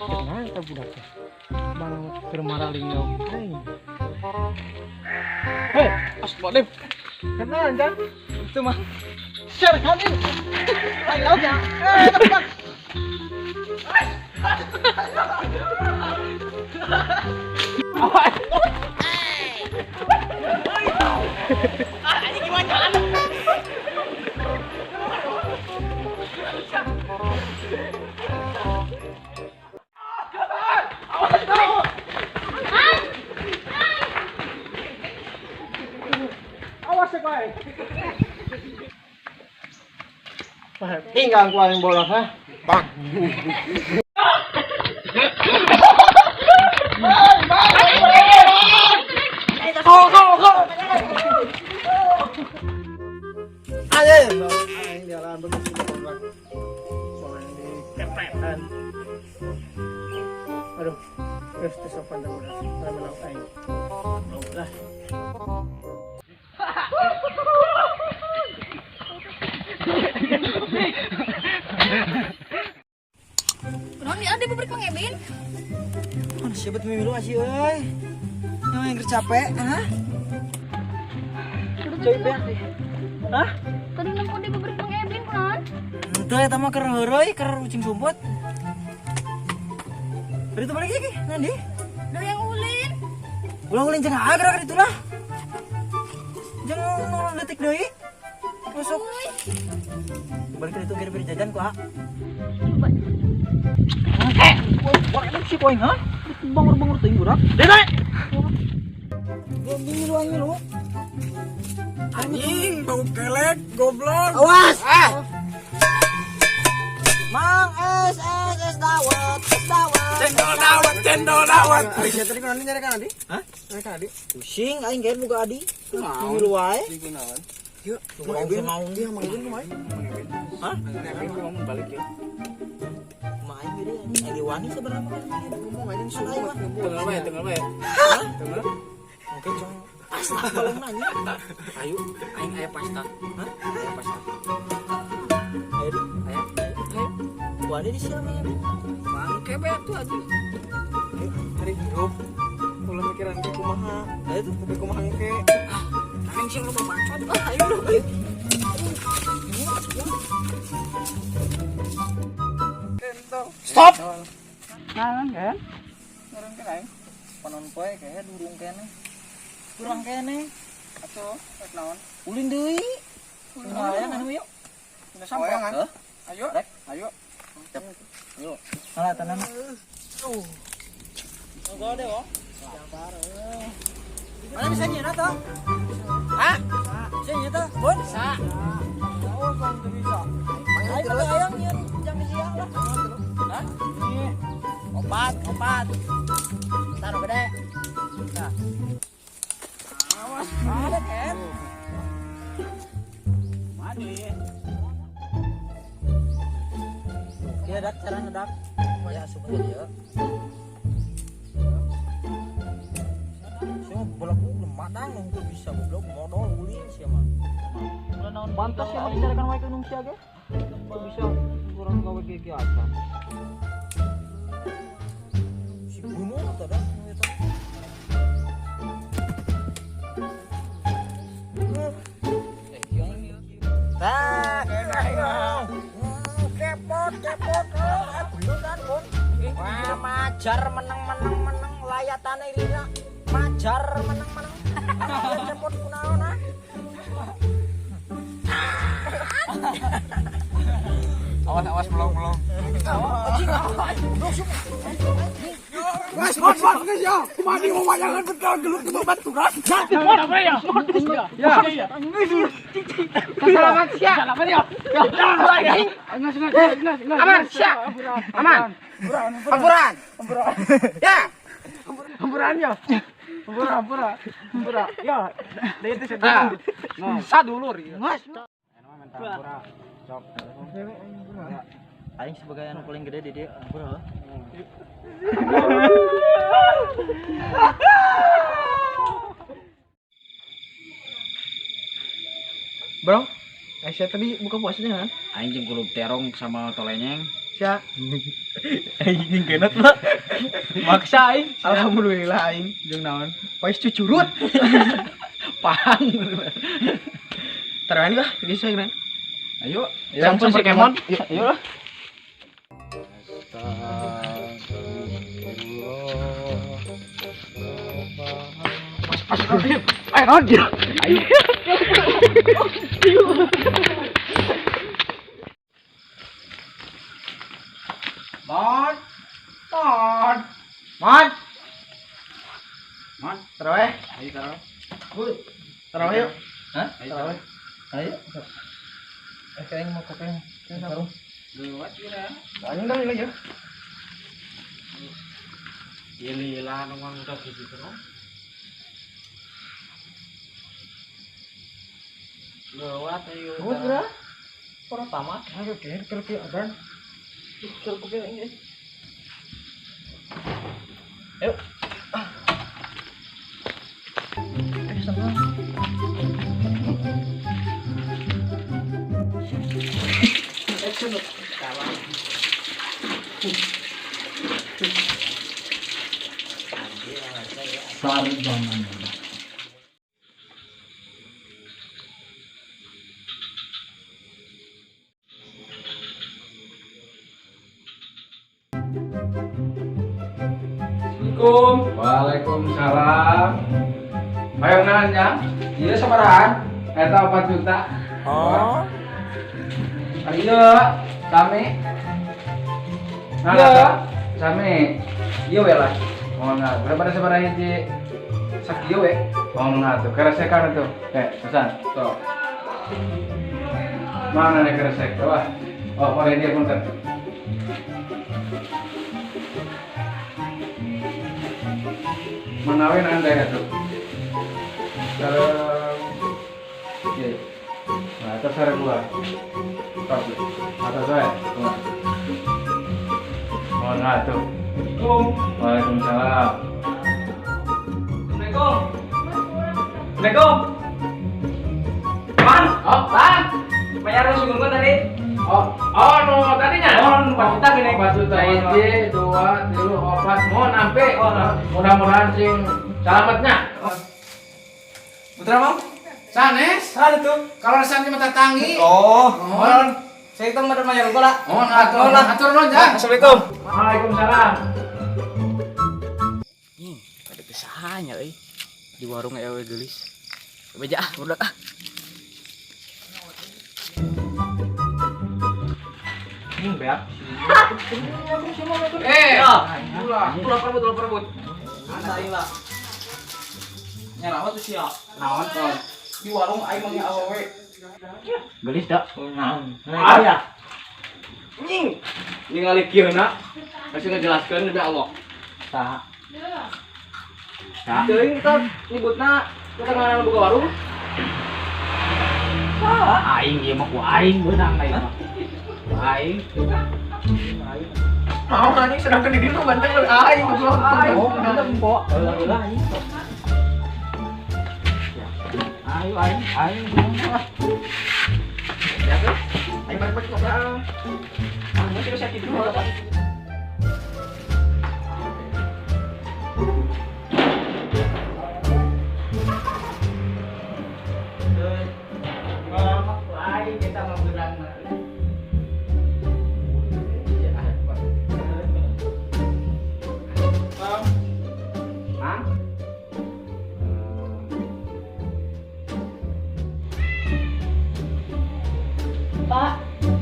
Kenapa budak teh? Bang termaraling aing. Hei, astagfirullah. Kenapa anjang? Itu mah. Share kan ini. Aing laut ya. Tepat. Awas. Ini gimana? Awas ya kau. Tinggal gua yang bolos ha. Bang. Go. Ayo, aing jalan begitu goblok. Soalnya di kepretan. Aduh, terus sopan dah udah. Saya menang aing. Lah. Kenapa nih ada beberapa pengebin? Mana siapa tuh milu asih euy. Yang capek, hah? Capek. Hah? Tadi nemu di beberapa pengebin kan? Henteu eta mah keur heureuy, keur ucing sumput. Beri itu balik lagi, nanti. Dari yang ulin. Ulah ulin jeung agar itu lah. Jeung 0 detik deui. Masuk. Balik itu kira beri jajan ku, ha. Coba. Wah, ini si koing, ha? Bangur-bangur teuing budak. Dede. Ngilu. Anjing, bau kelek, goblok. Awas. Mang es dawet. Cendol dawet. Bisa tadi kan nyari kan Adi? Hah? Nyari kan Adi? Pusing aing geus buka Adi. Ngilu wae. Digunawan. Yuk, mau dia mangin kumaha? Hah? Mau balik ya. Main gede anjing. Adi wani sebenarnya ngomong aja suai mah. Tengah bae. Hah? Tengah. Mungkin cong pasta kalau nanya. Ayo, aing aya pasta. Hah? Aya pasta. Ayo di. Aya. Wani di siapa ya? Mangke bae tuh anjing. Hari hidup. Ulah mikiran ke kumaha. Ayo tuh Tapi kumaha engke. Aing sih lu bacot. Ayo lu. Stop. Naon kan? Nurun ke aing. Panon poe kayak durung kene. Kurang kene. Atuh, rek naon? Ulin deui. Hayang anu yuk. Udah sampai kan? Ayo. Rek. Ayo. Ayo. Salah tenan. Enggak ada kok. Mana bisa nyena toh? Hah? Bisa nyena toh? Bun? Bisa. Oh, kan tuh bisa. Ayo pakai ayam nyen jam siang lah. Hah? Ini opat. Taruh gede. Nah. Awas, ada kan? Mandi. Iya dak, cara ngedak. Ya super ya. Saya bolak belum madang nunggu bisa goblok modal ulin sih mah. Pantas ya mau dicarikan wae ke nungsi aja. Bisa kurang gawe gigi aja. Si Bruno teh dah. Wah, majar meneng layatane lira. Majar meneng. Cepot kunaon ah. Awas belum. Mas, ya. Kumadi mau wayangan betul gelut ke baturan. Ya, apa ya? Ya. Selamat siang. Selamat ya. Aman, siap. Aman. Ampuran. Ya. Ampuran ya. Ampura. Ya. Dari itu sedang. Sadulur ya. Mas. Ampura. Sok. Aing sebagai anu paling gede di dia, bro. Bro, Aisyah tadi buka puasanya kan? Aing jeung kudu terong sama tolenyeng. Sia. Aing genot mah. Maksa aing. Alhamdulillah aing jeung naon? Pais cucurut. Pang. Taruhan lah, jadi saya keren. Ayo, Sampai si Kemon. Ayo lah. Ayo, ayo. Mon. Mon. Mon. Man, Taruh. ayo taruh. Taruh yuk. Hah? Ayo taruh. Ayo. Kayaknya mau kopi. Taruh. Lewat kira. Anjing dah lagi ya. Lila nomor udah gitu terus. Lewat ayo. Buat berapa? Orang tamat. Ayo kira abang. Suruh kopi ini. Ayo. Sana. Assalamualaikum. Waalaikumsalam. Ayo nanya. Iya sabarahan. Eta 4 juta. Oh. Ayo, sami. Iya, sami. Iya we lah. Oh enggak, berapa sabaraha hiji? Sakieu we. Oh enggak tuh, keresekan tuh. Pesan. Tuh. Mana nih keresek? Coba. Oh, boleh dia punten. Manawin anda ya tuh. Iya. Nah, atas hari gua. Tapi atas saya. Oh, nah tuh. Waalaikumsalam. Assalamualaikum. Assalamualaikum. Man, Oh, Bang. bayar sugun gua tadi. Oh, no tadinya. Oh, 4 juta gini. 4 juta hiji, 2, 3, 4. Mau nampe. Mudah-mudahan sing selamatnya. Putra Mam? Sanes. Ada tuh. Kalau resanti mata tangi. Oh. Oh. Saya itu mau bayar gua lah. Oh, atur non ya. Assalamualaikum. Waalaikumsalam. Ada kesahanya di warung ewe gelis. Beja udah ah. Beak. Pulang perbut. Antai lah. Nyarawa tuh siap. Naon tuh? Di warung aing mangnya awewe. Gelis dah. Naon? Aya. Nying. Ningali kieuna. Masih ngejelaskeun da Allah. Tah. Tah. Teuing kita nyebutna kita ngaran buka warung. Aing ieu mah ku aing beunang aing mah. Aing. Mau anjing sedangkan di dieu banteng aing goblok. Oh, ada empok. Ulah aing. Ayo aing lah. Ya kan? Aing balik-balik ngobrol. Masih bisa tidur apa? Aing kita mah beunang mah. Mang.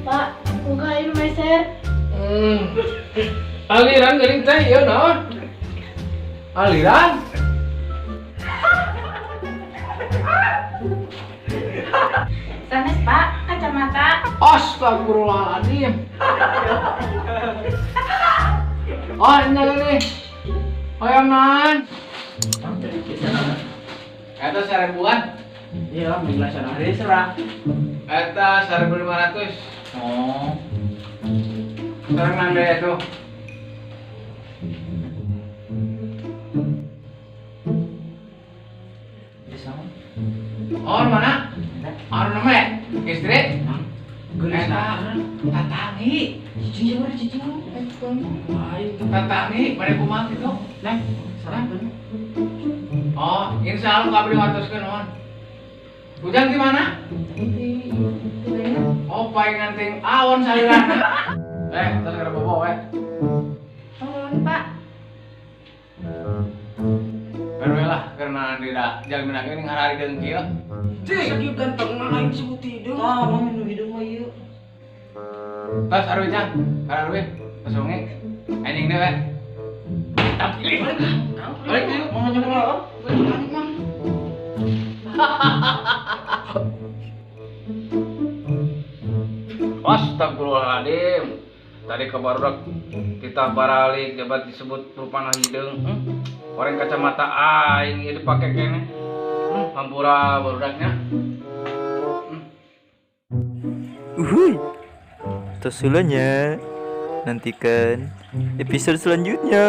Pak, bukain meser. Aliran geuning teh ieu naon? Aliran? Sanes Pak, kacamata. Astagfirullahaladzim. Oh, ini. Ayaman. Eta 1000-an. Iya, belasan hari serah. Eta 1.500. Oh. Sekarang nanda itu. Bisa. Oh, mana? Anu nama ya? Istri? Gelis Tatangi. cicing mana cicing? Tatangi, pada kumaha gitu. Neng, sarapan. Oh, insya Allah nggak boleh ngatuskan on. Ujang di mana? Oh, paling nganting awon saliran. Terus kira bobo, Nuhun, Pak. Baru lah, karena tidak jalan ini ngarari dengan kia. Sakit ganteng mana yang sebut hidung? Ah, mau minum hidung mah yuk. Tas aduh Ujang, karena aduh, tas wengi. Anjing deh, tapi Balik yuk, mau ngajak lo. Balik mah. Astagfirullahaladzim. Tadi ke barudak kita baralik jabat disebut rupana hidung. Orang kacamata aing ieu dipake kene. Hampura barudaknya. Uhuy. Tersulanya. Nantikan episode selanjutnya.